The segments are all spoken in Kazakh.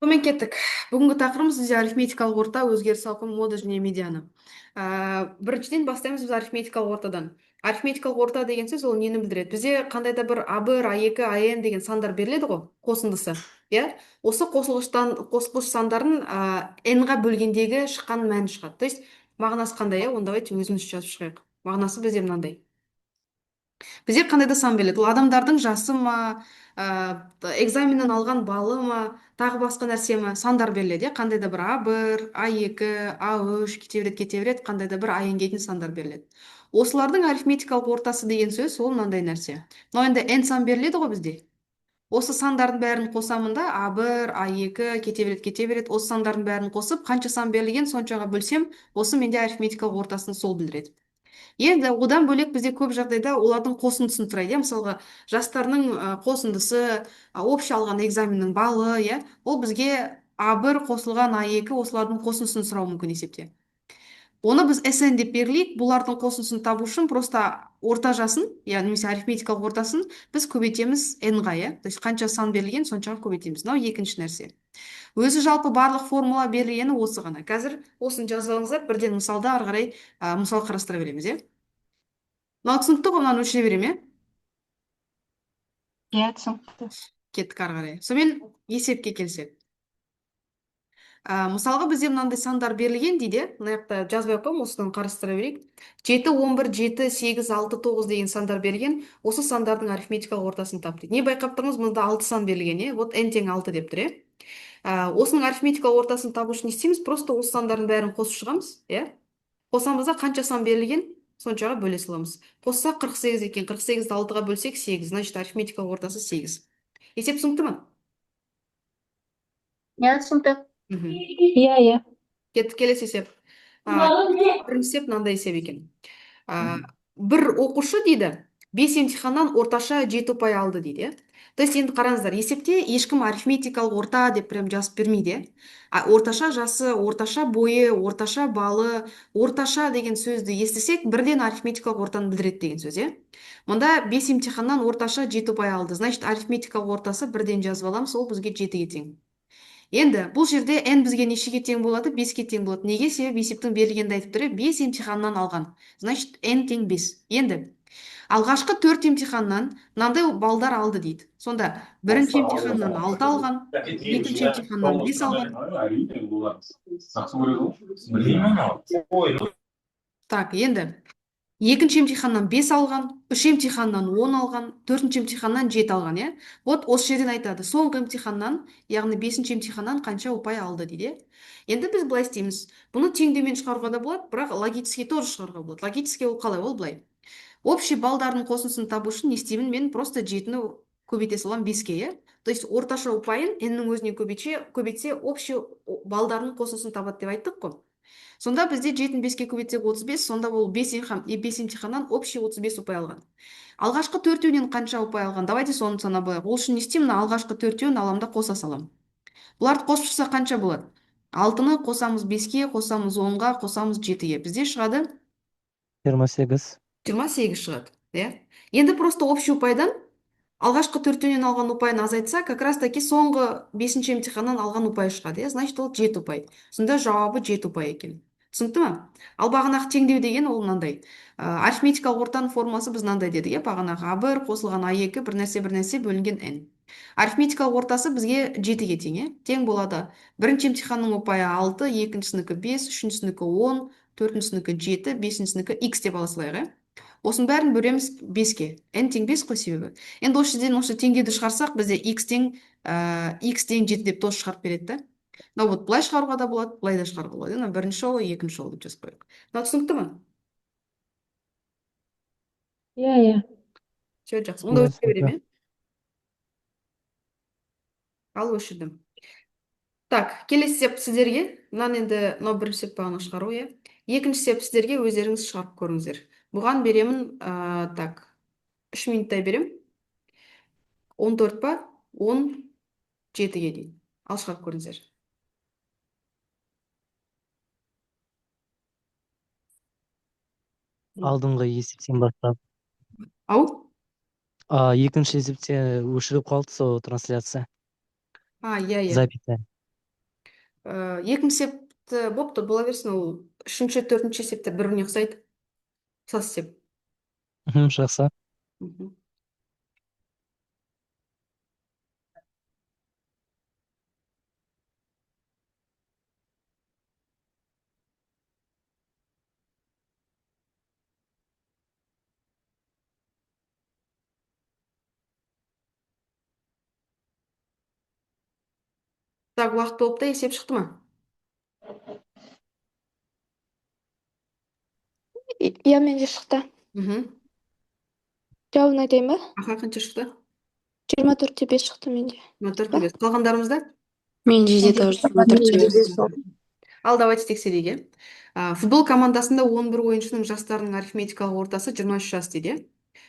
Сонымен кеттік. Бүгінгі тақырыбымыз бізде арифметикалық орта, өзгеріс ауқым, мода және медианы. Біріншіден бастаймыз біз арифметикалық ортадан. Арифметикалық орта деген сөз ол нені білдіреді? Бізде қандай да бір А1, А2, АН деген сандар беріледі ғой, қосындысы. Иә? Осы қосылғыш сандарын n-ға бөлгендегі шыққан мәні шығады. То есть мағынасы қандай, иә? Оны давайте өзіміз жазып шығайық. Мағынасы бізде мынандай. Бізде қандай да сан беріледі, ол адамдардың жасы ма, экзаменнен алған балы ма, тағы басқа нәрсе ма, сандар беріледі, иә. Қандай да бір А1, А2, А3 кете береді, қандай да бір ан дейтін сандар беріледі. Осылардың арифметикалық ортасы деген сөз ол мынандай нәрсе. Мынау енді n сан беріледі ғой бізде. Осы сандардың бәрін қосамын да, А1, А2 кете береді. Осы сандардың бәрін қосып, қанша сан берілген соншаға бөлсем, осы менде арифметикалық ортасын сол білдіреді. Енді одан бөлек бізде көп жағдайда олардың қосындысын сұрайды, иә. Мысалға жастарының қосындысы, общий алған экзаменнің балы, иә, ол бізге А1 қосылған А2 осылардың қосындысын сұрауы мүмкін есепте. Оны біз SN деп белгілейік. Бұлардың қосындысын табу үшін просто орта жасын, яғни немесе арифметикалық ортасын біз көбейтеміз n-ға, иә. То есть қанша сан берілген соншаға көбейтеміз. Мынау екінші нәрсе. Өзі жалпы барлық формула берілгені осы ғана. Қазір осыны жазып алыңыздар, бірден мысалда ары қарай мысал қарастыра береміз, иә. Мынау түсінікті ғой, мынаны өшіре беремін, иә. Иә, түсінікті. Кеттік ары қарай. Сонымен есепке келсек. Мысалға бізде мынандай сандар берілген дейді. Мына жақта жазбай ақ қоймын, осыдан қарастыра берейік. 7, 11, 7, 8, 6, 9 деген сандар берілген. Осы сандардың арифметикалық ортасын тап дейді. Не байқап тұрмыз? Мұнда 6 сан берілген, иә. Вот n тең 6 деп тұр, иә. Осының арифметикалық ортасын табу үшін не істейміз? Просто осы сандардың бәрін қосып шығамыз, иә. Қосамыз да қанша сан берілген соншаға бөле саламыз. Қоссақ 48 екен. 48-ді 6-ға бөлсек 8. Значит, арифметикалық ортасы 8. Есеп түсінікті ме? Иә, түсінікті. Мгм. Иә, иә. Кеттік, келесі есеп. Бірінші есеп мынандай есеп екен. Бір оқушы дейді, 5 емтиханнан орташа 7 ұпай алды дейді, иә. То есть енді қараңыздар, есепте ешкім арифметикалық орта деп прям жазып бермейді, иә. Орташа жасы, орташа бойы, орташа балы, орташа деген сөзді естісек, бірден арифметикалық ортаны білдіреді деген сөз, иә. Мұнда 5 емтиханнан орташа 7 ұпай алды. Значит, арифметикалық ортасы бірден жазып аламыз, ол бізге 7-ге тең. Енді бұл жерде n бізге нешеге тең болады? 5-ке тең болады. Неге? Себебі есептің берілгенді айтып тұр, 5 емтиханнан алған. Значит, n тең 5. Енді алғашқы 4 емтиханнан мынандай балдар алды дейді. Сонда бірінші емтиханнан 6 алған, екінші емтиханнан 5 алған. Так, енді екінші емтиханнан 5 алған, үш емтиханнан 10 алған, төртінші емтиханнан 7 алған, иә. Вот осы жерден айтады, соңғы емтиханнан, яғни бесінші емтиханнан қанша ұпай алды дейді. Енді біз былай істейміз. Бұны теңдеумен шығаруға да болады, бірақ логически тоже шығаруға болады. Логически ол қалай? Ол былай. Общий балдардың қосындысын табу үшін не істеймін? Мен просто 7-ні көбейте саламын 5-ке, иә. То есть орташа ұпайын n-нің өзіне көбейтсе, общий балдардың қосындысын табады деп айттық қой. Сонда бізде 7-ні 5-ке көбейтсек 35, сонда ол 5 емтиханнан общий 35 ұпай алған. Алғашқы төртеуінен қанша ұпай алған? Давайте соны санап алайық. Ол үшін не істеймін? Алғашқы төртеуін аламын да қоса саламын. Бұларды қосып шықса қанша болады? 6-ны қосамыз 5-ке, қосамыз 10-ға, қосамыз 7-ге. Бізде шығады 28. 28 шығады, иә. Енді просто общий ұпайдан алғашқы төртеуінен алған ұпайын азайтса, как раз таки соңғы 5-ші емтиханнан алған ұпай шығады, иә. Значит, ол 7 ұпай. Сонда жауабы 7 ұпай екен. Түсінікті ме? Ал бағанағы теңдеу деген ол мынандай. Арифметикалық ортаның формасы біз мынандай дедік, иә. Бағанағы А1 қосылған А2 бір нәрсе бөлінген n. Арифметикалық ортасы бізге 7-ге тең, иә. Тең болады. Бірінші емтиханның ұпайы 6, екіншісінікі 5, үшіншісінікі 10, төртіншісінікі 7, бесіншісінікі x деп ала салайық, иә. Осының бәрін бөлеміз 5-ке. n тең 5 қой себебі. Енді осы жерден осы теңдеуді шығарсақ, бізде x тең 7 деп тоже шығарып береді да. Мынау вот былай шығаруға да болады, былай да шығаруға болады. Мына бірінші жолы, екінші жолы деп жазып қояйық. Мынау түсінікті ме? Иә, иә. Все, жақсы. Онда өшіре түсінікті. беремін, иә? Ал өшірдім. Так, келесі сеп сіздерге. Мынаны енді мынау бірінші сеп бағана шығару, иә. Екінші сеп сіздерге өздеріңіз шығарып көріңіздер. Бұған беремін, так, 3 минуттай берем. 14 па? 17-ге дейін. Ал шығарып көріңіздер. Алдыңғы есептен бастап. Ау? Екінші есепте өшіріп қалды сол трансляция. Иә, иә. Запись. Екі есепті бопты бола берсін, ол үшінші, төртінші есептер бір біріне ұқсайды. Ұқсас есеп. Жақсы. Мгм. Так, уақыт болып та есеп шықты ма? Иә, менде шықты. Мхм. Жауабын айтайын ба? Аха, қанша шықты? 24/5 шықты менде. 24 қалғандарымызда? Менде де тоже 24/5. Ал давайте тексерейік, иә. Футбол командасында 11 ойыншының жастарының арифметикалық ортасы 23 жас дейді, иә.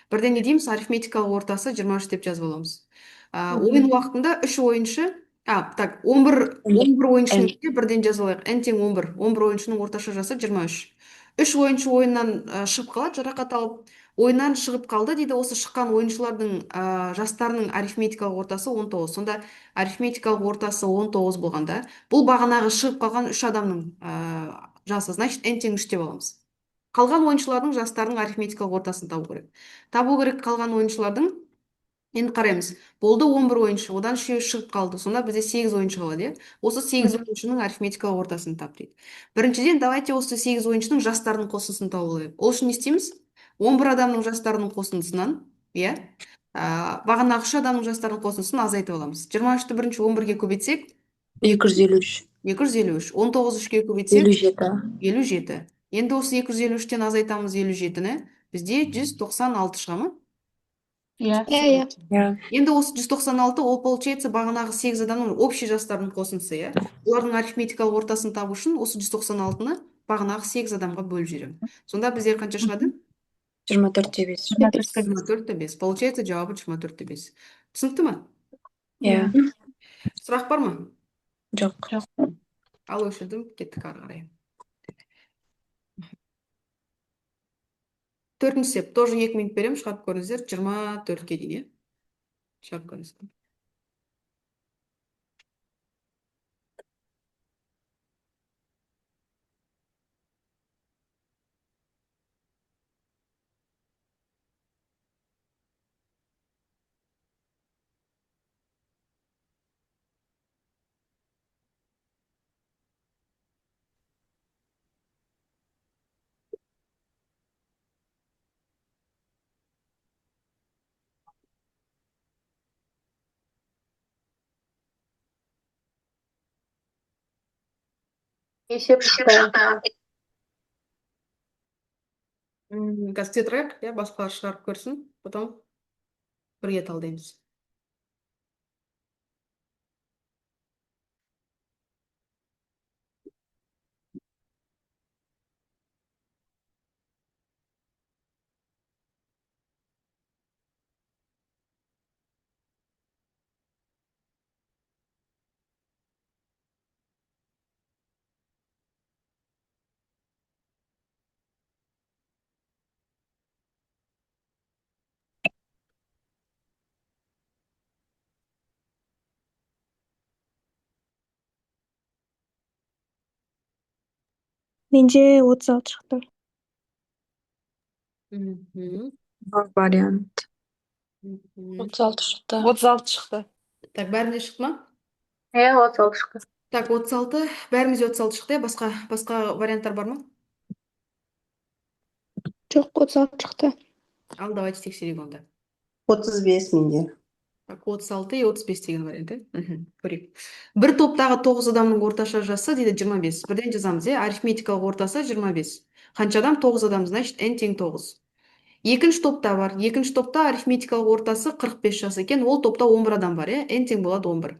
Бірден не дейміз? Арифметикалық ортасы 23 деп жазып аламыз. Ойын уақытында 3 ойыншы, так, 11 ойыншының ішінде бірден жазып алайық. N тең 11. 11 ойыншының орташа жасы 23. 3 ойыншы ойыннан шығып қалады, жарақат алып. Ойыннан шығып қалды дейді. Осы шыққан ойыншылардың жастарының арифметикалық ортасы 19. Сонда арифметикалық ортасы 19 болғанда, бұл бағанағы шығып қалған 3 адамның жасы, значит, n тең 3 деп аламыз. Қалған ойыншылардың жастарының арифметикалық ортасын табу керек. Табу керек қалған ойыншылардың. Енді қараймыз. Болды 11 ойыншы, одан 3 шығып қалды. Сонда бізде 8 ойыншы қалады, иә. Осы 8 ойыншының арифметикалық ортасын тап дейді. Біріншіден, давайте осы 8 ойыншының жастарының қосындысын тауып алайық. Ол үшін не істейміз? 11 адамның жастарының қосындысынан, иә, бағанағы 3 адамның жастарының қосындысын азайтып аламыз. 23-ті бірінші 11-ге көбейтсек, 253. 253. 19 3-ге көбейтсек, 57. 57. Енді осы 253-тен азайтамыз 57-ні. Бізде 196 шыға ма? Иә. Иә. Иә. Енді осы 196, ол получается бағанағы 8 адамның общий жастарының қосындысы, иә. Олардың арифметикалық ортасын табу үшін осы 196-ны бағанағы 8 адамға бөліп жіберемін. Сонда біздер қанша шығады? 24/5. 24/5. Получается, жауабы 24/5. Түсінікті ма? Иә. Сұрақ бар ма? Жоқ. Ал өшірдім, кеттік ары қарай. Төртінші есеп, тоже 2 минут беремін, шығарып көріңіздер, 24-ке дейін, иә? Шығарып көріңіздер. Есеп шықты. Қазір тетрадь, иә, басқалар шығарып көрсін, потом бірге талдаймыз. Менде 36 шықты. Вариант. 36 шықты. 36 шықты. Так, бәрінде шықты ма? Иә, 36 шықты. Так, 36, бәрімізде 36 шықты, басқа варианттар бар ма? Жоқ, 36 шықты. Ал, давайте тексерейік онда. 35 менде. Так, 36 и 35 деген вариант, иә? Көрейік. Бір топтағы 9 адамның орташа жасы дейді 25. Бірден жазамыз, иә? Арифметикалық ортасы 25. Қанша адам? 9 адам, значит, n тең 9. Екінші топта бар. Екінші топта арифметикалық ортасы 45 жас екен. Ол топта 11 адам бар, иә? N тең болады 11.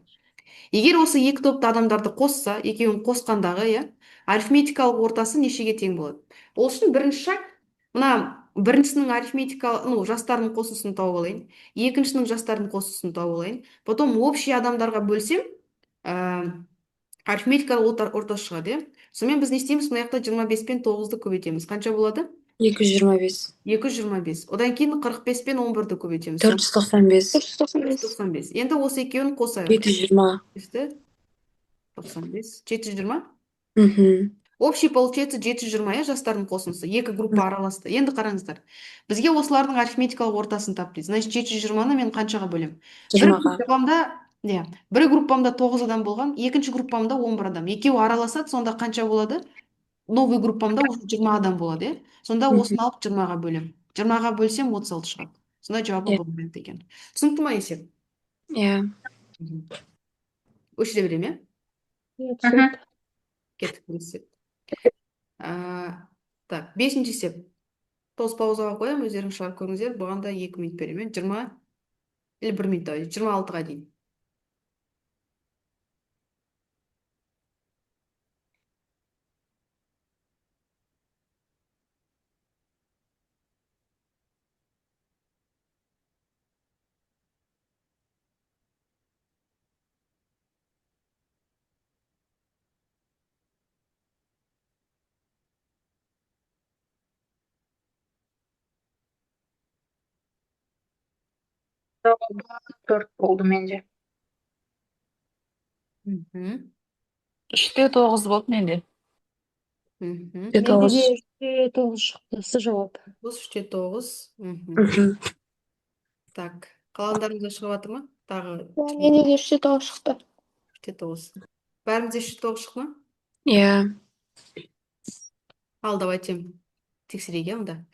Егер осы екі топта адамдарды қосса, екеуін қосқандағы, иә, арифметикалық ортасы нешеге тең болады? Ол үшін бірінші шаг, мына біріншісінің арифметикалық, жастарының қосындысын тауып алайын. Екіншісінің жастарының қосындысын тауып алайын. Потом общий адамдарға бөлсем, арифметикалық ортасы шығады, иә. Сонымен біз не істейміз? Мына жақта 25 пен 9-ды көбейтеміз. Қанша болады? 225. 225. Одан кейін 45 пен 11-ді көбейтеміз. 495. 495. 495. Енді осы екеуін қосайық. 720. Өсті? 95. 720. Мгм. Общий получается 720, иә, жастардың қосындысы. Екі группа араласты. Енді қараңыздар. Бізге осылардың арифметикалық ортасын тап дейді. Значит, 720-ны мен қаншаға бөлем? Бір 20-ға. группамда, иә, бір группамда 9 адам болған, екінші группамда 11 адам. Екеуі араласады, сонда қанша болады? Новый группамда уже 20 адам болады, иә. Сонда Мгм. осыны алып 20-ға бөлем. 20-ға бөлсем 36 шығады. Сонда жауабы Иә. бұл вариант екен. Түсінікті ма есеп? Иә. Мгм. Өшіре берем, иә? Иә, түсінікті. Кеттік бұл есеп. Так, 5-ші есеп. Тоз паузаға қоямын, өздеріңіз шығарып көріңіздер. Бұған да 2 минут беремін. 20 или 1 минут, 26-ға дейін. Төрт болды менде. Мгм. 3-9 болды менде. Мгм. Де 9. Менде 9 шықты. С жауап. 3-9. Мгм. Так, қалғандарыңызда шығып жатыр ма? Тағы Менде де 3-9 шықты. 3-9. Бәрімізде 3-9 шықты ма? Иә. Ал, давайте тексерейік, иә, онда.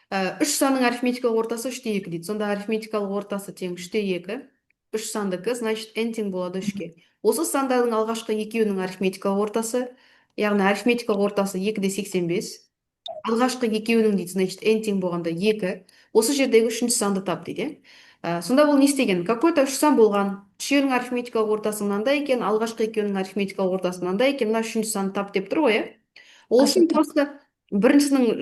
Үш санның арифметикалық ортасы 3-2 дейді. Сонда арифметикалық ортасы тең 3-2. Үш сандікі, значит, n тең болады 3-ке. Осы сандардың алғашқы екеуінің арифметикалық ортасы, яғни арифметикалық ортасы 2-85. Алғашқы екеуінің дейді, значит, n тең болғанда 2. Осы жердегі үшінші санды тап дейді. Сонда бұл не істеген? Какой-то үш сан болған. Үшеуінің арифметикалық ортасы мынандай екен, алғашқы екеуінің арифметикалық ортасы мынандай екен, мына үшінші санды тап деп тұр ғой, иә? Ол үшін просто біріншісінің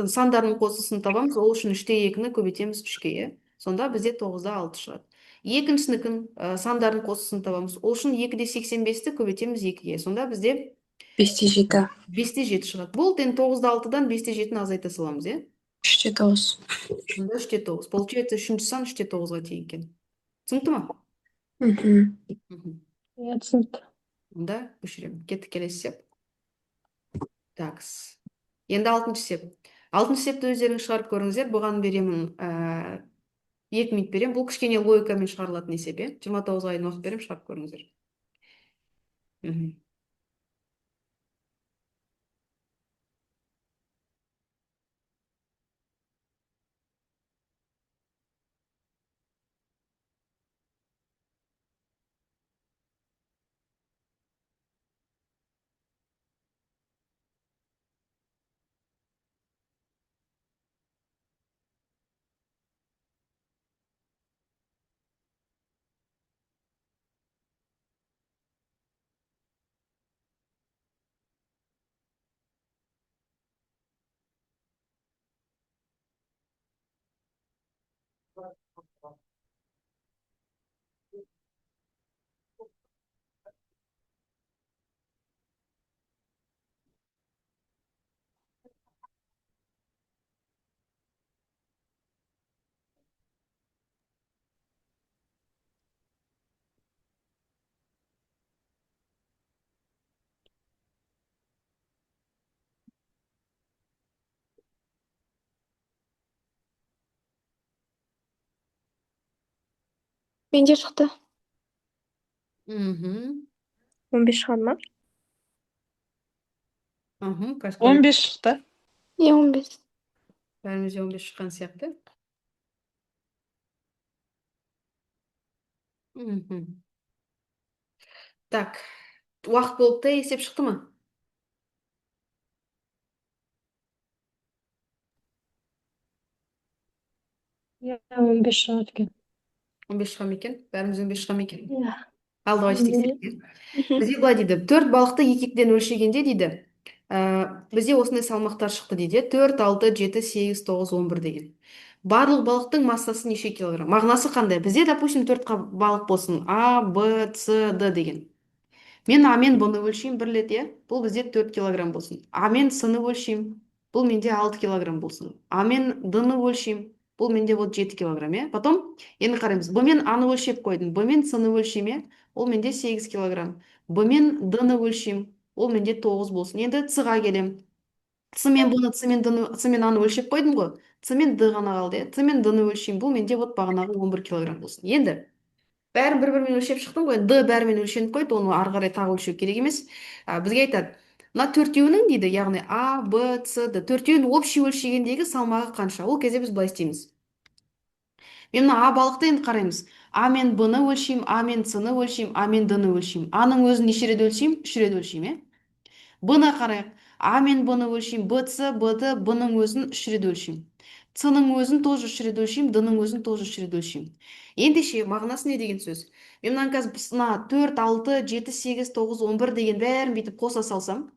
сандарын қосындысын табамыз, ол үшін 3-2-ні көбейтеміз 3-ке, иә? Сонда бізде 9-да 6 шығады. Екіншісінікін сандарын қосындысын табамыз, ол үшін 2-85-ті көбейтеміз 2-ге. Сонда бізде 5-7. 5-7 шығады. Болды, енді 9-да 6-дан 5-7-ні азайта саламыз, иә? 3-9. Сонда 3-9. Получается, үшінші сан 3-9-ға тең екен. Түсінікті ма? Мгм. Мгм. Иә, түсінікті. Онда өшіремін. Кеттік келесі сеп. Так. Енді 6-шы сеп. 6-шы септі өздеріңіз шығарып көріңіздер. Бұған беремін 2 минут берем. Бұл кішкене логикамен шығарылатын есеп, иә? 29-ға дейін уақыт берем, шығарып көріңіздер. Мгм. Менде шықты. Мгм. 15 шығады ма? Кажется, 15 шықты. Иә, 15. бәрімізде 15 шыққан сияқты. Мгм. Так, уақыт болыпты, есеп шықты ма? Иә, 15 шығады екен. 15 шыға ма екен? Бәріміз 15 шыға ма екен? Иә. Ал, давайте тексерейік. Мгм. Бізде былай дейді, 4 балықты екектен өлшегенде дейді, бізде осындай салмақтар шықты дейді, 4, 6, 7, 8, 9, 11 деген. Барлық балықтың массасы неше килограмм? Мағынасы қандай? Бізде, допустим, 4 балық болсын, А, Б, С, Д деген. Мен А мен Б-ны өлшеймін, бір рет, иә? Бұл бізде 4 килограмм болсын. А мен С-ны өлшеймін. Бұл менде 6 килограмм болсын. А мен Д-ны өлшеймін. Бұл менде вот 7 килограмм, иә. Потом енді қараймыз. Б мен А-ны өлшеп қойдым. Б мен С-ны өлшейм, иә. Ол менде 8 килограмм. Б мен Д-ны өлшейм. Ол менде 9 болсын. Енді С-ға келем. С мен бұны, С мен Д-ны, С мен А-ны өлшеп қойдым ғой. С мен Д ғана қалды, иә. С мен Д-ны өлшейм. Бұл менде вот бағанағы 11 килограмм болсын. Енді бәрін бір-бірімен өлшеп шықтым ғой. Д бәрімен өлшеніп қойды, оны ары қарай тағы өлшеу керек емес. Бізге айтады, мына төртеуінің дейді, яғни А, Б, С, Д, төртеуін общий өлшегендегі салмағы қанша? Ол кезде біз былай істейміз. Мен мына А балықты енді қараймыз. А мен Б-ны өлшейм, А мен С-ны өлшейм, А мен Д-ны өлшейм. А-ның өзін неше рет өлшейм? 3 рет өлшейм, иә. Б-ны қарайық. А мен Б-ны өлшейм, Б, С, Б-ды, Б-ның өзін 3 рет өлшейм. С-ның өзін тоже 3 рет өлшейм, Д-ның өзін тоже 3 рет өлшейм. Ендеше мағынасы не деген сөз? Мен мынаны қазір мына 4, 6, 7, 8, 9, 11 деген бәрін бүйтіп қоса салсам,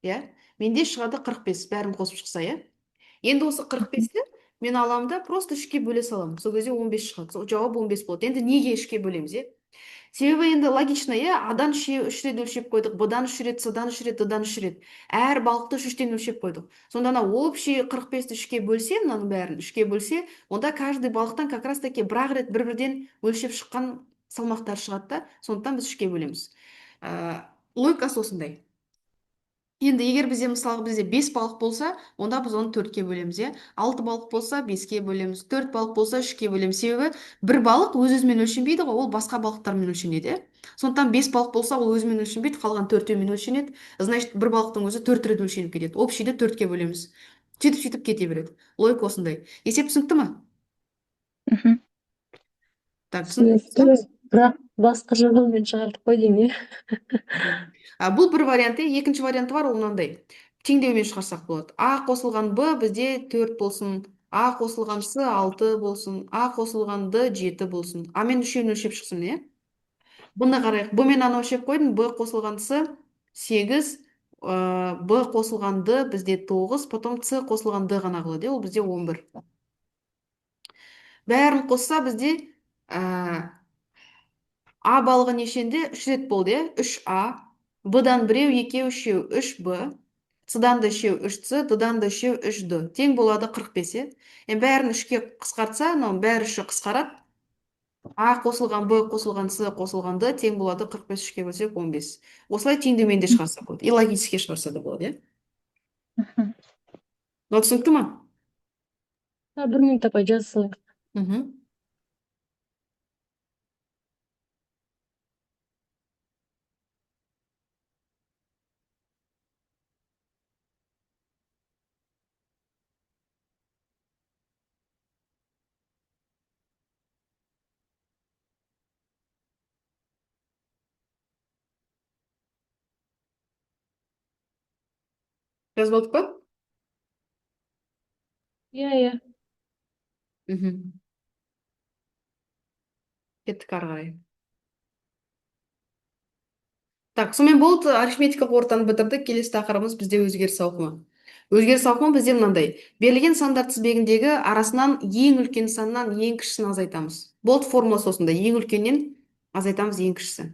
иә, менде шығады 45, бәрін қосып шықса, иә. Енді осы 45-ті мен аламын да просто 3-ке бөле саламын. Сол кезде 15 шығады. Сол жауап 15 болады. Енді неге 3-ке бөлеміз, иә? Себебі енді логично, иә, А-дан 3 рет өлшеп қойдық, Б-дан 3 рет, С-дан 3 рет, Д-дан 3 рет. Әр балықты 3-тен өлшеп қойдық. Сонда ана общий 45-ті 3-ке бөлсе, мынаның бәрін 3-ке бөлсе, онда каждый балықтан как раз таки бір-ақ рет бір-бірден өлшеп шыққан салмақтар шығады да, сондықтан біз 3-ке бөлеміз. Логикасы осындай. Енді егер бізде 5 балық болса, онда біз оны 4-ке бөлеміз, иә. 6 балық болса, 5-ке бөлеміз. 4 балық болса, 3-ке бөлеміз. Себебі бір балық өз-өзімен өлшенбейді ғой, ол басқа балықтармен өлшенеді, иә. Сондықтан 5 балық болса, ол өзімен өлшенбейді, қалған 4-еумен өлшенеді. Значит, бір балықтың өзі 4 рет өлшеніп кетеді. Общийді 4-ке бөлеміз. Сөйтіп кете береді. Логика осындай. Есеп түсінікті ма? Мгм. Так, Түсінікті, бірақ басқа жолмен шығардық қой деймін, иә. Бұл бір варианты, екінші варианты бар, ол мынандай. Теңдеумен шығарсақ болады. А қосылған Б бізде 4 болсын, А қосылған С 6 болсын, А қосылған Д 7 болсын. А мен үшеуін өлшеп шықсын, иә? Бұны қарайық. Б мен Аны өлшеп қойдым, Б қосылған С 8, Б қосылған Д бізде 9, потом С қосылған Д ғана қалады, ол бізде 11. Бәрін қосса бізде А балығы нешенде? 3 рет болды, иә? 3А. Б-дан біреу, екеу, үшеу, 3Б. С-дан да үшеу, 3С, Д-дан да үшеу, 3Д. Тең болады 45, иә? Енді бәрін 3-ке қысқартса, бәрі 3-і қысқарады. А қосылған Б қосылған С қосылған Д тең болады 45, 3-ке бөлсек 15. Осылай теңдеумен де шығарса болады. И логически шығарса да болады, иә? Мгм. Мынау түсінікті ма? Бір минут апай жаза салайық. Мгм. Жазып алдық па? Иә. Мгм. Кеттік ары қарай. Так, сонымен болды, арифметикалық ортаны бітірдік. Келесі тақырыбымыз бізде өзгеріс ауқымы. Өзгеріс ауқымы бізде мынандай. Берілген сандар тізбегіндегі арасынан ең үлкен саннан ең кішісін азайтамыз. Болды формуласы осындай. Ең үлкеннен азайтамыз ең кішісі.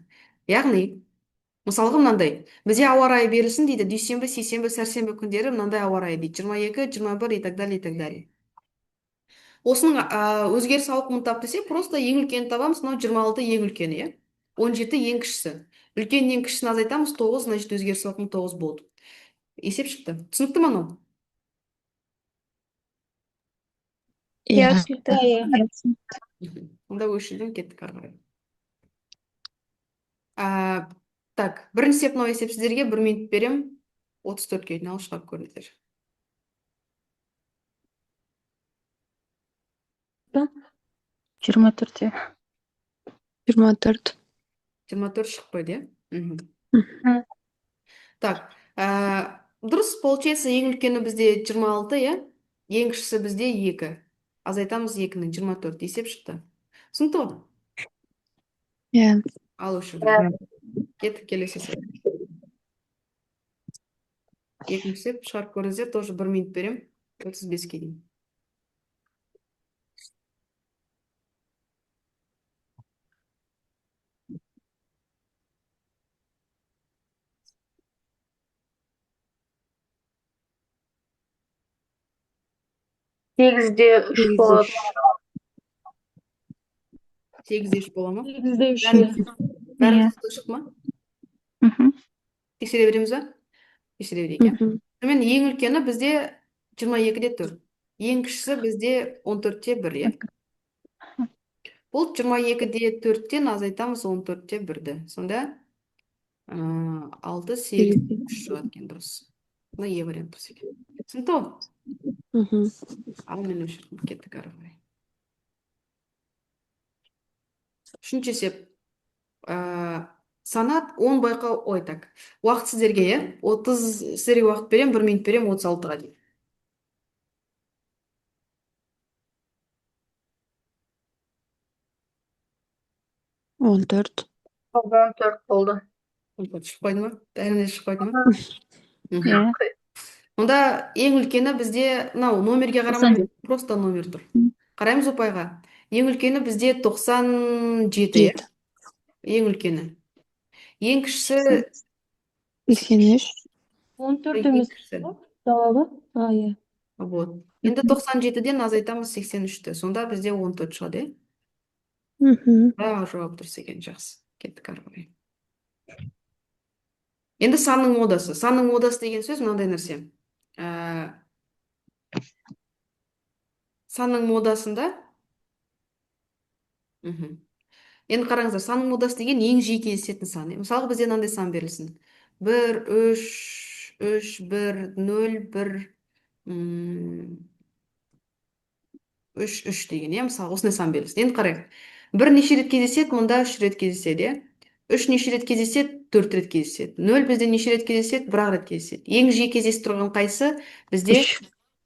Яғни, мысалға мынандай. Бізде ауа райы берілсін дейді. Дүйсенбі, сейсенбі, сәрсенбі күндері мынандай ауа райы дейді. 22, 21 и так далее, и так далее. Осының өзгеріс ауқымын тап десе, просто ең үлкенін табамыз, мынау 26 ең үлкені, иә? 17 ең кішісі. Үлкеннен кішісін азайтамыз, 9, значит, өзгеріс ауқымы 9 болды. Есеп шықты. Түсінікті ме мынау? Иә, Иә. түсінікті. Мхм. Онда өшірден кеттік ары қарай. А, Так, бірінші степенный есепсіздерге 1 минут берем. 34-ке дейін алып шығарып көріңіздер. Жиырма төртте. 24. 24 шығып қойды, иә? Мгм. Мгм. Так, дұрыс, получается, ең үлкені бізде 26, иә? Ең кішісі бізде 2. Азайтамыз 2-нің 24. Есеп шықты. Түсінікті ғой? Иә. Ал өшірдім. Кеттік келесі есеп. Екінші есеп шығарып көріңіздер, тоже 1 минут берем. 35-ке дейін. Сегізде үш Сегізде болады. үш. 8-де 3 бола ма? Сегізде үш. Бәріміз шықты ма? Мгм. Тексере береміз ба? Тексере берейік, иә? Мгм. Сонымен ең үлкені бізде 22-де 4. Ең кішісі бізде 14-те 1, иә? Бұл 22-де 4-тен азайтамыз 14-те 1-ді. Сонда 6, 8, Сегізде. 3 шығады екен дұрыс. Мына Е вариант дұрыс екен. Түсінікті ғой? Мгм. Ал мен өшірдім, кеттік ары қарай. Үшінші есеп. Санат 10 байқау, ой, так. Уақыт сіздерге, иә? 30 сіздерге уақыт берем, 1 минут берем, 36-ға дейін. Он төрт. 14 болды. Шығып қойды ма? Бәріне шығып қойды ма? Мгм. Иә. Онда ең үлкені бізде, мынау номерге қарамай, просто номер тұр. Қараймыз ұпайға. Ең үлкені бізде 97, иә? Жеті. Ең үлкені. Ең кішісі 83. 14 ең емес кішісі. жауабы? Иә. Вот. Енді 97-ден азайтамыз 83-ті. Сонда бізде 14 шығады, иә? Мгм. Жауап дұрыс екен, жақсы. Кеттік ары қарай. Енді санның модасы. Санның модасы деген сөз мынандай нәрсе. Санның модасында енді қараңыздар, санның модасы деген ең жиі кездесетін сан. Мысалы бізде мынандай сан берілсін. 1, 3, 3, 1, 0, 1, 3, 3 деген, иә? Мысалы осындай сан берілсін. Енді қарайық. 1 неше рет кездеседі, мұнда 3 рет кездеседі, иә? 3 неше рет кездеседі, 4 рет кездеседі. 0 бізде неше рет кездеседі, 1 рет кездеседі. Ең жиі кездесіп тұрған қайсы? Бізде Үш.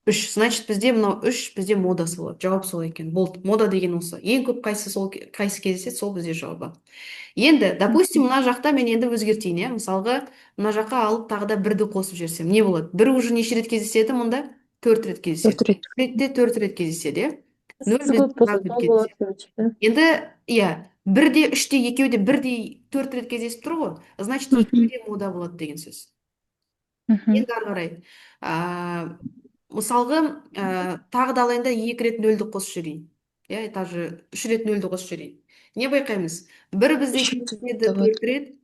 3. Значит, бізде мынау 3 бізде модасы болады. Жауап сол екен. Болды. Мода деген осы. Ең көп қайсы кездеседі, сол бізде жауабы. Енді, допустим, мына жақта мен енді өзгертейін, иә? Мысалға, мына жаққа алып тағы да 1-ді қосып жіберсем, не болады? 1 уже неше рет кездеседі, мұнда 4 рет кездеседі. 4 рет. 1 ретте 4 рет кездеседі, иә? 0 Сіз көп болса бізде сол болады, короче. енді, иә, 1-де 3-те екеуі де 1-де 4 рет кездесіп тұр ғой. Значит, екеуі де мода болады деген сөз. Мгм. Енді ары қарай. Мысалғы, тағы да алайында 2 рет 0-ді қосып жіберейін. Иә, даже 3 рет 0-ді қосып жіберейін. Не байқаймыз? 1 бізде кездеседі 4 рет,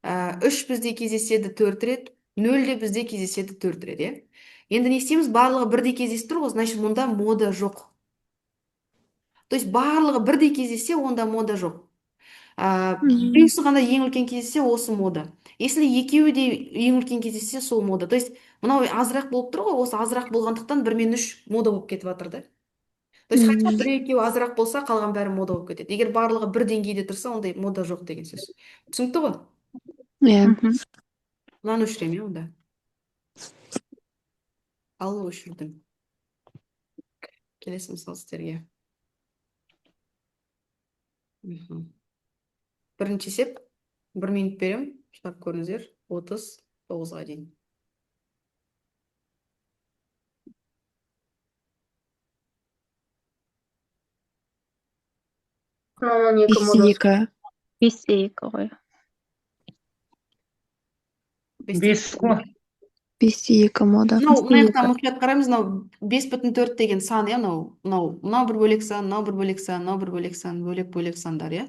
3 бізде кездеседі 4 рет, 0 де бізде кездеседі 4 рет, иә? Енді не істейміз? Барлығы 1-де кездесіп тұр ғой, значит, мұнда мода жоқ. То есть барлығы 1-де кездессе, онда мода жоқ. Біреусі ғана ең үлкен кездессе, осы мода. Если екеуі де ең үлкен кездессе, сол мода. То есть мынау азырақ болып тұр ғой, осы азырақ болғандықтан 1 мен 3 мода болып кетіп жатыр да. То есть хотя бір екеуі азырақ болса, қалған бәрі мода болып кетеді. Егер барлығы бір деңгейде тұрса, ондай мода жоқ деген сөз. Түсінікті ғой? Иә. Мгм. Мынаны өшіремін, иә, онда. Ал өшірдім. Келесі мысал сіздерге. Бірінші есеп, 1 минут берем, шығарып көріңіздер, 39-ға дейін. Он 12 Бесте модасы. екі. 5-те 2 ғой. 5 қой. Бесте екі мода. Мына жақтан мұқият қараймыз, мынау 5,4 деген сан, иә, мынау бір бөлек сан, мынау бір бөлек сан, мынау бір бөлек сан, бөлек сандар, иә?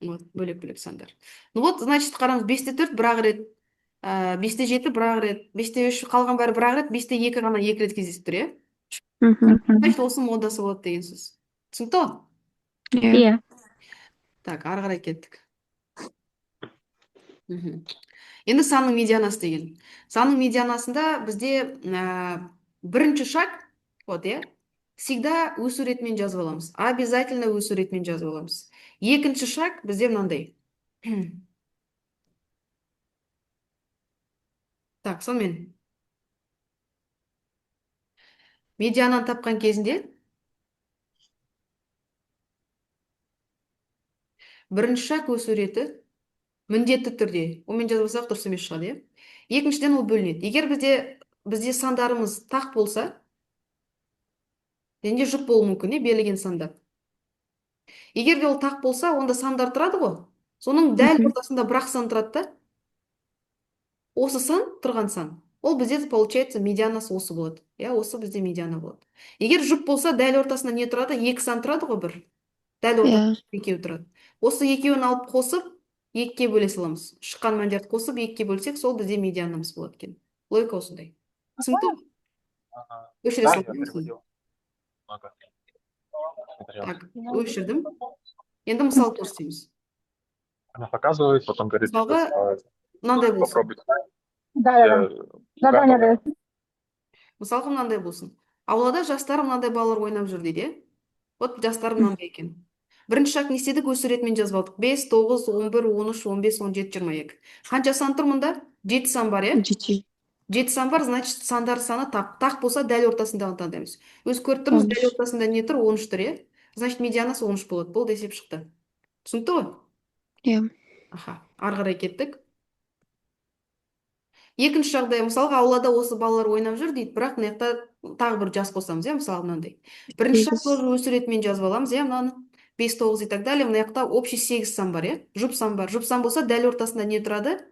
Вот, бөлек сандар. Ну вот, значит, қараңыз, 5-те 4 бір-ақ рет, 5-те 7 бір-ақ рет, 5-те 3 қалған бәрі бір-ақ рет, 5-те 2 ғана 2 рет кездесіп тұр, иә? Значит, осы модасы болады деген сөз. Түсінікті ғой? Иә. Иә. Так, ары қарай кеттік. Енді санның медианасы деген. Санның медианасында бізде бірінші шаг, вот, иә, всегда өсу ретімен жазып аламыз. Обязательно өсу ретімен жазып аламыз. Екінші шаг бізде мынандай. Так, сонымен. Медиананы тапқан кезінде бірінші шаг өсу реті міндетті түрде. Онымен жазбасақ дұрыс емес шығады, иә? Екіншіден ол бөлінеді. Егер бізде сандарымыз тақ болса, және жұп болуы мүмкін, берілген сандар. Егер де ол тақ болса, онда сандар тұрады ғой. Соның дәл ортасында бір-ақ сан тұрады да. Осы сан тұрған сан. Ол бізде получается медианасы осы болады. Осы бізде медиана болады. Егер жұп болса, дәл ортасында не тұрады? Екі сан тұрады ғой бір. Дәл ортасында екеуі тұрады. Осы екеуін алып қосып, екіге бөле саламыз. Шыққан мәндерді қосып, екіге бөлсек, сол бізде медианамыз болады екен. Логика осындай. Түсінікті ғой? Өшіре саламын. Так, өшірдім. Енді мысал көрсетеміз. Она показывает, потом говорит, Мысалға что мынандай болсын. попробуйте. Да. Я Мысалға мынандай болсын. Аулада жастар мынандай балалар ойнап жүр дейді. Вот жастар мынандай екен. Бірінші шаг не істедік? Өз суретімен жазып алдық. 5, 9, 11, 13, 15, 17, 22. Қанша сан тұр мұнда? 7 сан бар, е? Жеті. 7 сан бар, значит, сандар саны тақ болса, дәл ортасындағын таңдаймыз. Өз көріп тұрмыз, дәл ортасында не тұр? 13 тұр, е? Значит, медианасы 13 болады. Бұл есеп шықты. Түсінікті ғой? Иә. Аха, ары қарай кеттік. Екінші жағдай, мысалға аулада осы балалар ойнап жүр дейді, бірақ мына жақта тағы бір жас қосамыз, мысалы мынандай. Бірінші шаг тоже өз суретімен жазып аламыз, мынаны 5, 9 и так далее. Мына жақта общий 8 сан бар, жұп сан бар. Жұп сан болса, дәл ортасында не тұрады?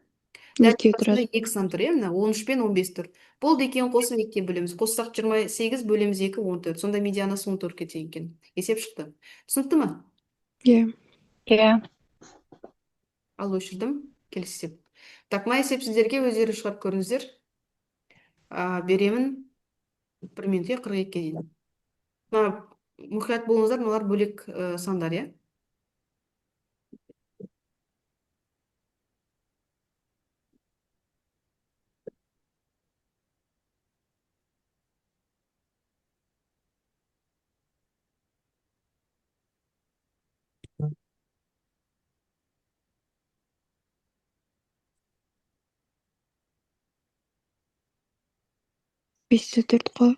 Дәл Екеу ортасында тұрады. 2 сан тұр, мына 13 пен 15 тұр. Болды екеуін қосып 2-ге бөлеміз. Қоссақ 28 бөлеміз 2, 14. Сонда медианасы 14-ке тең екен. Есеп шықты. Түсінікті ме? Иә. Иә. Ал өшірдім. Келесі есеп. Так, мына есеп сіздерге өздері шығарып көріңіздер. Беремін 1 минутке 42-ке дейін. Мұқият болыңыздар, мыналар бөлек сандар, е? Бесте төрт қой.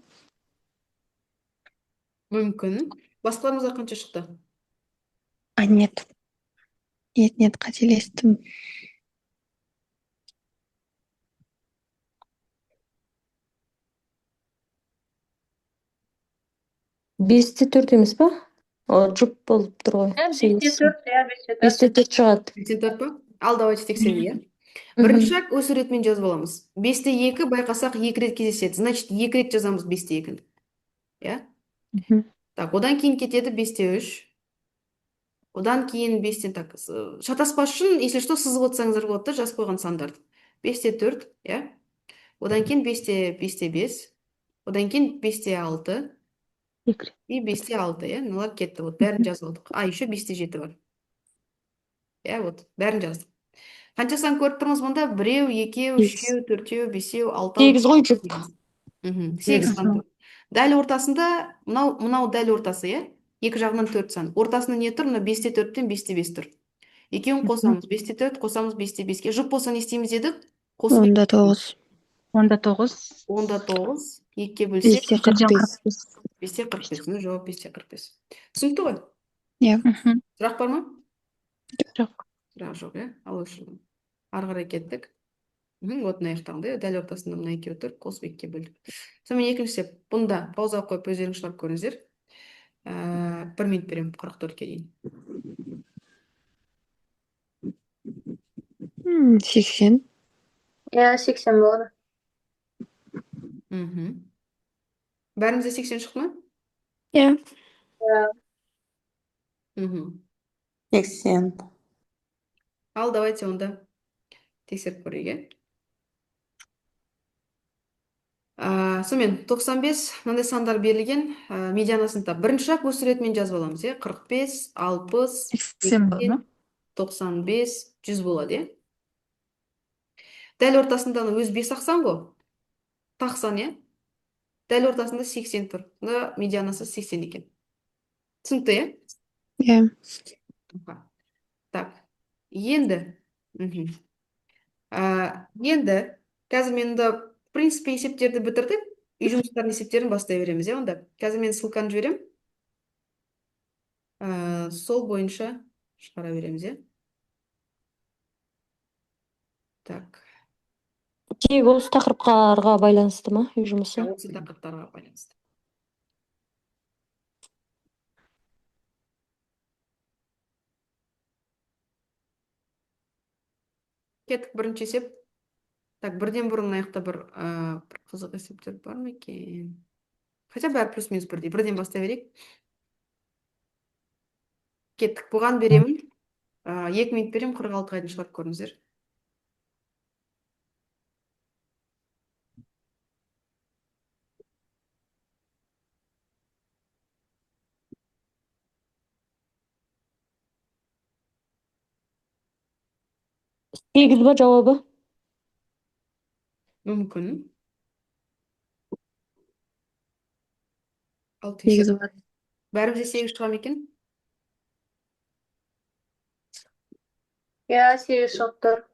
Мүмкін. Басқаларыңызға қанша шықты? Нет. Нет, қателестім. Бесте төрт емес па? Жұп болып тұр ғой. 5-те 4 шығады. 5-те 4 па? Ал, давайте тексерейік, е? Бірінші шаг өз суретімен жазып аламыз. 5-те 2 байқасақ 2 рет кездеседі. Значит, 2 рет жазамыз 5-те 2-ні. Е? Так, одан кейін кетеді 5-те 3. Одан кейін 5-тен так. Шатаспас үшін, если что, сызып отырсаңыздар болады да, жазып қойған сандарды. 5-те 4, е? Одан кейін 5-те 5. Одан кейін 5-те 6. И 5-те 6, е? Мыналар кетті. Вот, бәрін жазып алдық. Еще 5-те 7 бар. Вот, бәрін жаздық. Қанша сан көріп тұрмыз мұнда? 1, 2, 3, 4, 5, 6. 8 ғой жұп. 8 сан тұр. Дәл ортасында, мынау дәл ортасы, е? Екі жағынан 4 сан. Ортасында не тұр? Мына 5-те 4-тен 5-те 5 тұр. Екеуін қосамыз. 5-те 4 қосамыз 5-те 5-ке. Жұп болса не істейміз дедік? Онда 9. Онда 9. Онда 9. 2-ге бөлсек. 5-те 45. 5-те 45. Ну, жауап 5-те 45. Түсінікті ғой? Иә. Сұрақ бар ма? Жоқ. Сұрақ жоқ, е? Ал өшірдім. Ары қарай кеттік. Вот мына аяқтағанда, дәл ортасында мына екеуі тұр, қосып 2-ге бөлдік. Сонымен екінші есеп. Бұнда пауза қойып өздеріңіз шығарып көріңіздер. 1 минут беремін 44-ке дейін. 80. Иә, 80 болады. Бәрімізде 80 шықты ма? Иә. 80. Ал, давайте онда тексеріп көрейік. Сонымен 95 мынандай сандар берілген, медианасын тап. Бірінші шаг өз суретімен жазып аламыз, 45, 60, 80, 95, 100 болады, Дәл ортасында өз 5 ақсан ғой? Тақсан, Дәл ортасында 80 тұр. Медианасы 80 екен. Түсінікті, Иә. Так, енді қазір мен в принципе есептерді бітірдік. Үй жұмыстарының есептерін бастай береміз, онда. Қазір мен ссылканы жіберем. Сол бойынша шығара береміз, Так. Тек осы тақырыпқа байланысты ма үй жұмысы? Осы тақырыптарға байланысты. Кеттік бірінші есеп. Так, бірден бұрын мына жақта бір қызық есептер бар ма екен? Хотя бәрі плюс-минус бірдей. Бірден бастай берейік. Кеттік. Бұған беремін. 2 минут беремін, 46-ға дейін шығарып көріңіздер. Сегіз ба жауабы? Мүмкін. Ал Сегіз тексер. бар. Бәрімізде 8 шыға ма екен? Иә, 8 шығып тұр.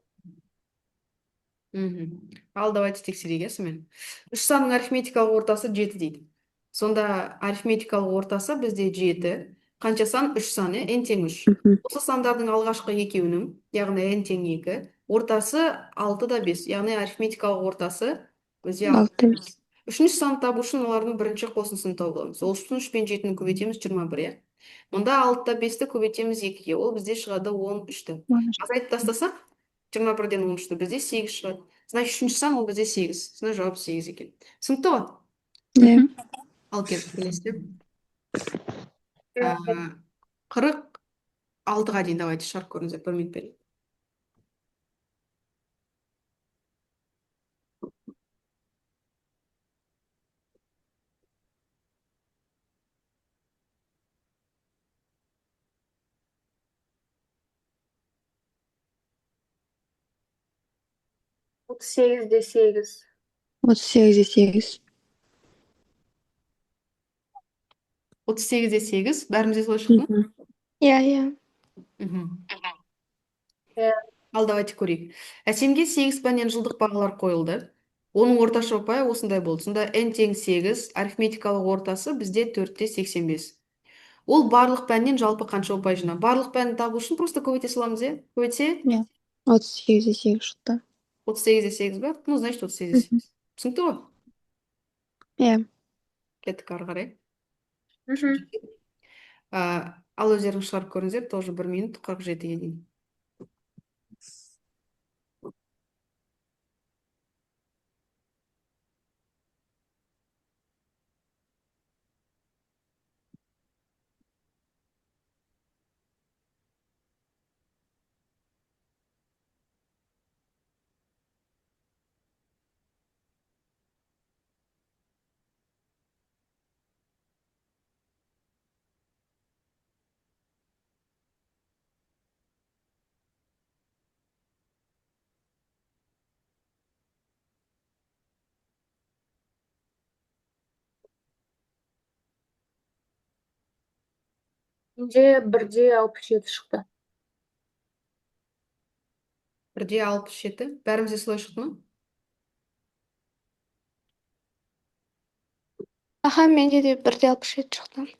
Ал давайте тексерейік, мен. Үш санның арифметикалық ортасы 7 дейді. Сонда арифметикалық ортасы бізде 7. Қанша сан? 3 сан, n тең 3. Мгм. Осы сандардың алғашқы екеуінің, яғни n тең 2, ортасы 6 да 5. Яғни арифметикалық ортасы бізде 6. Алты бес. Үшінші санды табу үшін олардың бірінші қосындысын тауып аламыз. Ол үшін 3 пен 7-ні көбейтеміз 21. Мұнда 6 да 5-ті көбейтеміз 2-ге. Ол бізде шығады 13-ті. Азайтып тастасақ, 21-ден 13-ті бізде 8 шығады. Значит, үшінші сан ол бізде 8. Сонда жауап 8 екен. Түсінікті ғой? Иә. Ал келесі. 46-ға дейін давайте шығарып көріңіздер. 1 минут берейін. Отыз сегізде 8. 38-де 8. 38-де 8. Бәрімізде солай шықты ма? Иә, иә. Иә. Ал давайте көрейік. Әсемге 8 пәннен жылдық бағалар қойылды. Оның орташа ұпайы осындай болды. Сонда n тең 8, арифметикалық ортасы бізде 4-те 85. Ол барлық пәннен жалпы қанша ұпай жинап? Барлық пәнді табу үшін просто көбейте саламыз, иә? Көбейтсе? Иә. 38-де 8 шықты. 38-де 8 ба? Ну, значит, 38-де 8. Түсінікті ғой? Иә. Кеттік ары қарай. Ал өздеріңіз шығарып көріңіздер, тоже 1 минут 47-ге дейін. Менде 1-де 67 шықты. 1-де 67. Бәрімізде солай шықты ма? Аха, менде де 1-де 67 шықты.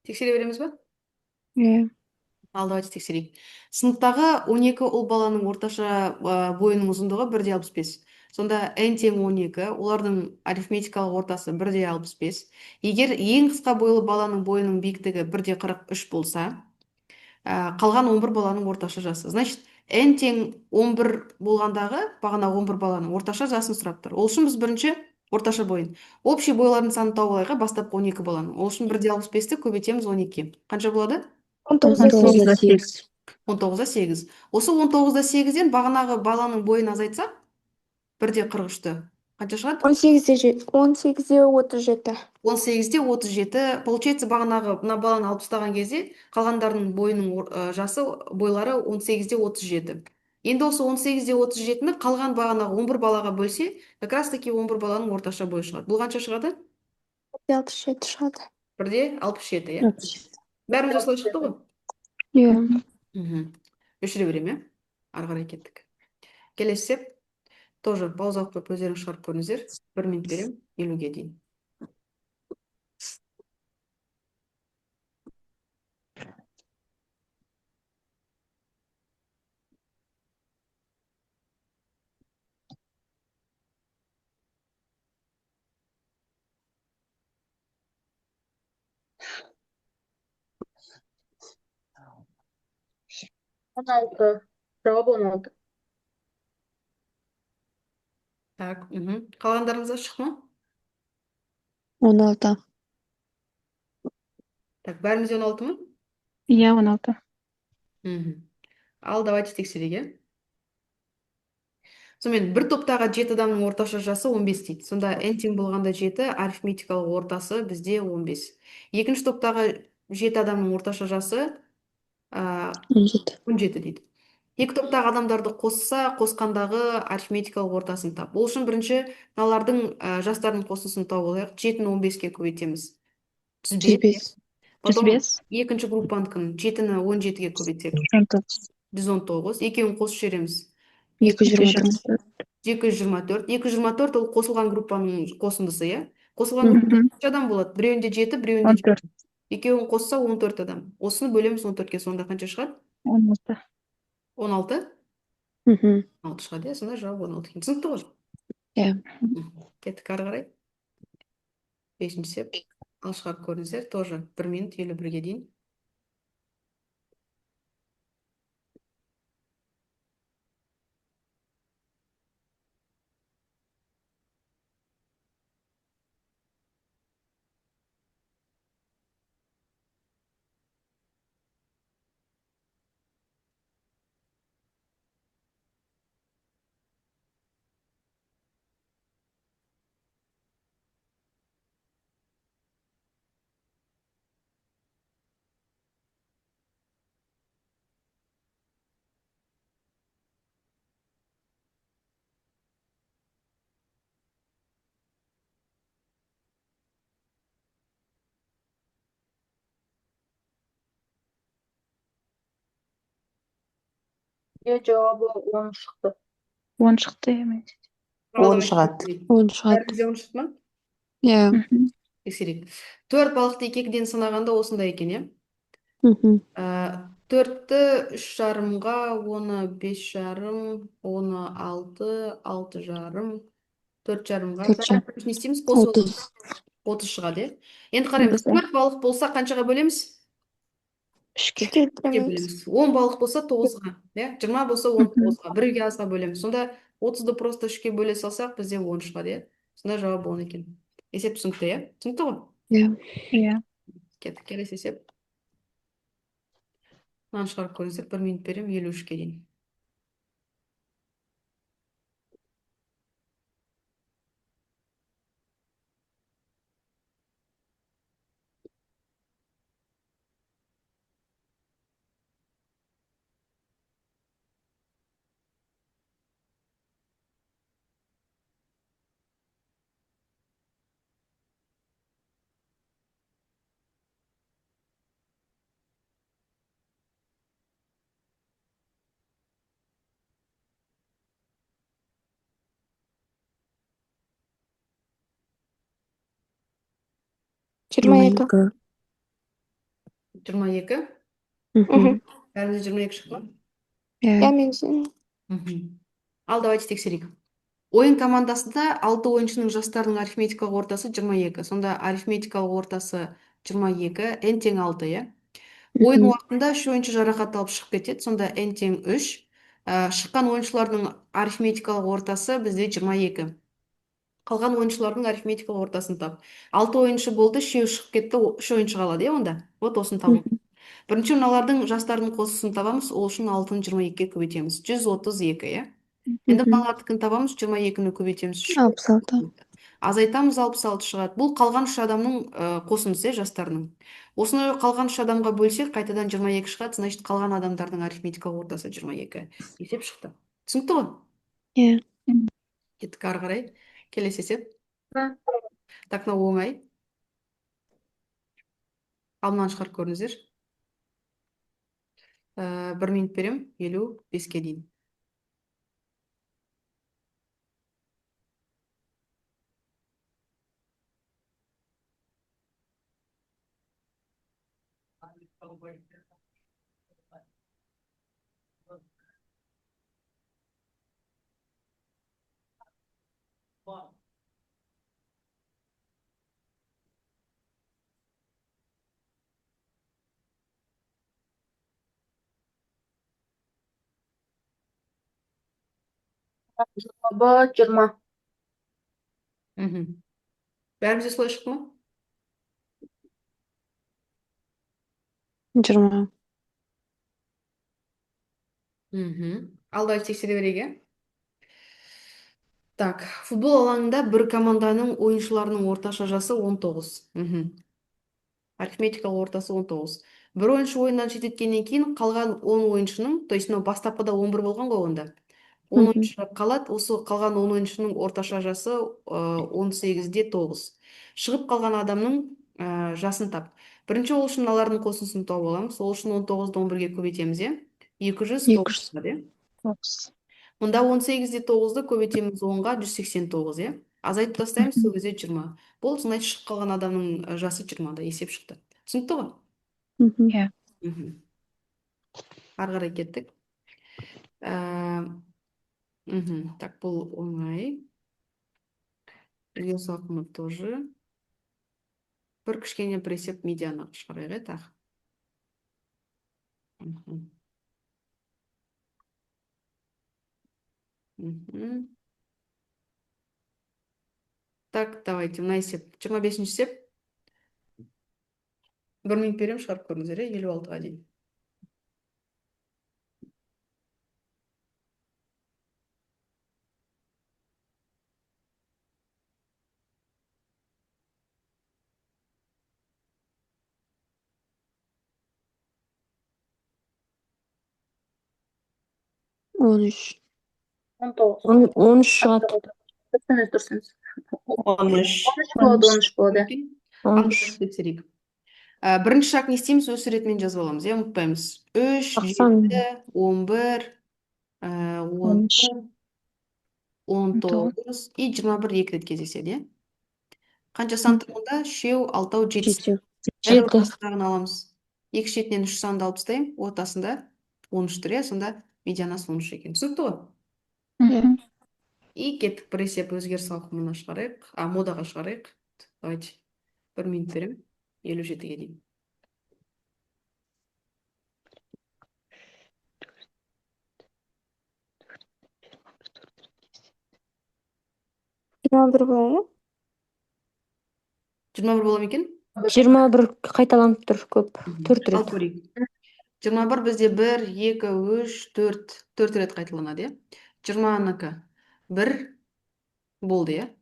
Тексере береміз ба? Иә. Ал давайте тексерейік. Сыныптағы 12 ұл баланың орташа бойының ұзындығы 1-де 65. Сонда n тең 12, олардың арифметикалық ортасы 1-де 65. Егер ең қысқа бойлы баланың бойының биіктігі 1-де 43 болса, қалған 11 баланың орташа жасы. Значит, n тең 11 болғандағы бағанағы 11 баланың орташа жасын сұрап тұр. Ол үшін біз бірінші орташа бойын. Общий бойлардың санын тауып алайық, бастапқы 12 баланың. Ол үшін 1-де 65-ті көбейтеміз 12-ге. Қанша болады? 19-да 8. 19-да 8. Осы 19-да 8-ден бағанағы баланың бойын азайтсақ, 1-де 43-ті. Қанша шығады? 18-де 37. 18-де 37. Получается, бағанағы мына баланы алып тастаған кезде қалғандарының бойының жасы бойлары 18-де 37. Енді осы 18-де 37-ні қалған бағанағы 11 балаға бөлсе, как раз таки 11 баланың орташа бойы шығады. Бұл қанша шығады? 1-де 67 шығады. 1-де 67, иә? Бәріміз осылай шықты ғой? Иә. Өшіре беремін, иә? Ары қарай кеттік. Келесі, тоже пауза қойып өздеріңіз шығарып көріңіздер. 1 минут беремін, 50-ге дейін. Жауап 16. Так, қалғандарыңызға шықты ма? 16. Так, бәрімізде 16 ма? Иә, 16. Ал давайте тексерейік, иә? Сонымен бір топтағы 7 адамның орташа жасы 15 дейді. Сонда n тең болғанда 7, арифметикалық ортасы бізде 15. Екінші топтағы 7 адамның орташа жасы 17. 17 дейді. Екі топтағы адамдарды қосқандағы арифметикалық ортасын тап. Ол үшін бірінші мыналардың жастарының қосындысын тауып алайық. 7-ні 15-ке көбейтеміз. 105. 105. Потом 105. екінші группаныкін 7-ні 17-ге көбейтсек. 19. 119. Екеуін қосып жібереміз. 224. 224. 224 ол қосылған группаның қосындысы, иә? Қосылған группада қанша адам болады? Біреуінде 7, біреуінде 14. екеуін қосса 14 адам. Осыны бөлеміз 14-ке, сонда қанша шығады? 16. 16? Мгм. 6 шығады, иә? Сонда жауап 16 екен. Түсінікті ғой? Иә. Кеттік ары қарай. 5-ші сеп. Ал шығарып көріңіздер. Тоже 1 минут 51-ге дейін. Иә, жауабы 10 шықты. 10 шықты, иә, менде. Ал 10 давайте шығады. тексерейік. 10 шығады. Бәрімізде 10 шықты ма? Иә. Тексерейік. 4 балықты 2-ден санағанда осындай екен, иә? Мгм. 4-ті 3,5-ға, 10-ы 5,5, 10-ы 6, 6,5, 4,5-ға. 4,5. Не істейміз? Қосып 30. 30 шығады, иә? Енді қараймыз. 4 балық болса қаншаға бөлеміз? 3-ке. 3-ке бөлеміз. 10 балық болса 9-ға, иә? 20 болса 19-ға. Бірге азға бөлеміз. Сонда 30-ды просто 3-ке бөле салсақ, бізде 10 шығады, иә? Сонда жауап 10 екен. Есеп түсінікті, иә? Түсінікті ғой? Иә. Иә. Кеттік, келесі есеп. Мынаны шығарып көріңіздер. 1 минут беремін, 53-ке дейін. Жиырма екі. 22. Мгм. Бәрімізде 22 шықты ма? Иә. Иә, Мгм. Ал давайте тексерейік. Ойын командасында 6 ойыншының жастарының арифметикалық ортасы 22. Сонда арифметикалық ортасы 22, n тең 6, иә? Ойын Мгм. уақытында 3 ойыншы жарақат алып шығып кетеді. Сонда n тең 3. Шыққан ойыншылардың арифметикалық ортасы бізде 22. Қалған ойыншылардың арифметикалық ортасын тап. 6 ойыншы болды, 3 шығып кетті, 3 ойыншы қалады, иә онда? Вот осыны табу. Бірінші мыналардың жастарының қосындысын табамыз, ол үшін 6-ны 22-ге көбейтеміз. 132, иә? Енді мыналардікін табамыз, 22-ні көбейтеміз. 66. Азайтамыз, 66 шығады. Бұл қалған 3 адамның қосындысы, жастарының. Осыны қалған 3 адамға бөлсек, қайтадан 22 шығады, значит, қалған адамдардың арифметикалық ортасы 22. Есеп шықты. Түсінікті ғой? Иә. Кеттік ары қарай. Келесі есеп. Так, мынау оңай. Ал мынаны шығарып көріңіздер. 1 минут берем, 55-ке дейін. жауабы 20. Мхм. Бәрімізде солай шықты ма? 20. Алда тексере берейік, иә? Так, футбол алаңында бір команданың ойыншыларының орташа жасы 19. Арифметикалық ортасы 19. Бір ойыншы ойыннан шеттеткеннен кейін қалған 10 ойыншының, то есть мынау бастапқыда 11 болған ғой онда. 10 ойыншы қалады, осы қалған 10 ойыншының орташа жасы 18-де 9. Шығып қалған адамның жасын тап. Бірінші ол үшін мыналардың қосындысын тауып аламыз. Ол үшін 19-ды 11-ге көбейтеміз, иә? 209 болады, иә? 9. Мұнда 18-де 9-ды көбейтеміз 10-ға 189, иә? Азайтып тастаймыз, сол кезде 20. Бұл значит шығып қалған адамның жасы 20-да есеп шықты. Түсінікті ғой? Иә. Мхм. Ары қарай кеттік. Так, бұл оңай. Вес ауқымы тоже. Бір кішкене пресеп медиана шығарайық, иә, тағы. Так, давайте, мына есеп. 25-ші есеп. 1 минут берем, шығарып көріңіздер, 56-ға дейін. Он үш. 19. 13 шығады. Дұрысыңыз. 13. 13 болады. 13. Тексерейік. Бірінші шаг не істейміз? Өз суретімен жазып аламыз, иә, ұмытпаймыз. 3, 90. 7, 11, 10, 19 и 21 екі рет кездеседі, иә? Қанша сан тұрғанда? 3, 6, 7. 7. Жағын аламыз. Екі шетінен 3 санды алып тастаймын, ортасында 13 тұр, иә? Сонда медианасы 13 екен. Түсінікті ғой? И кеттік, бір есеп өзгеріс ауқымына шығарайық. Модаға шығарайық. Давайте. 1 минут берем. 57-ге дейін. Жиырма бір бола ма? 21 бола ма екен? 21 қайталанып тұр көп. 4 Алып рет. көрейік. 21 бізде 1, 2, 3, 4. 4 рет қайталанады, иә? 20-нікі 1 болды, иә?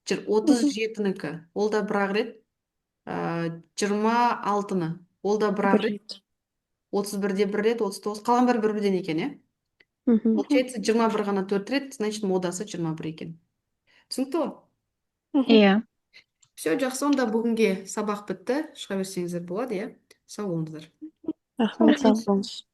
37-нікі. Ол да бір-ақ рет. 26-ны. Ол да бір-ақ рет. 31-де 1 рет, 39. Қалған бір бірден екен, иә? Получается, 21 ғана 4 рет, значит, модасы 21 екен. Түсінікті ғой? Иә. Все, жақсы, онда бүгінге сабақ бітті. Шыға берсеңіздер болады, иә? Сау болыңыздар. Рахмет, сау болыңыз.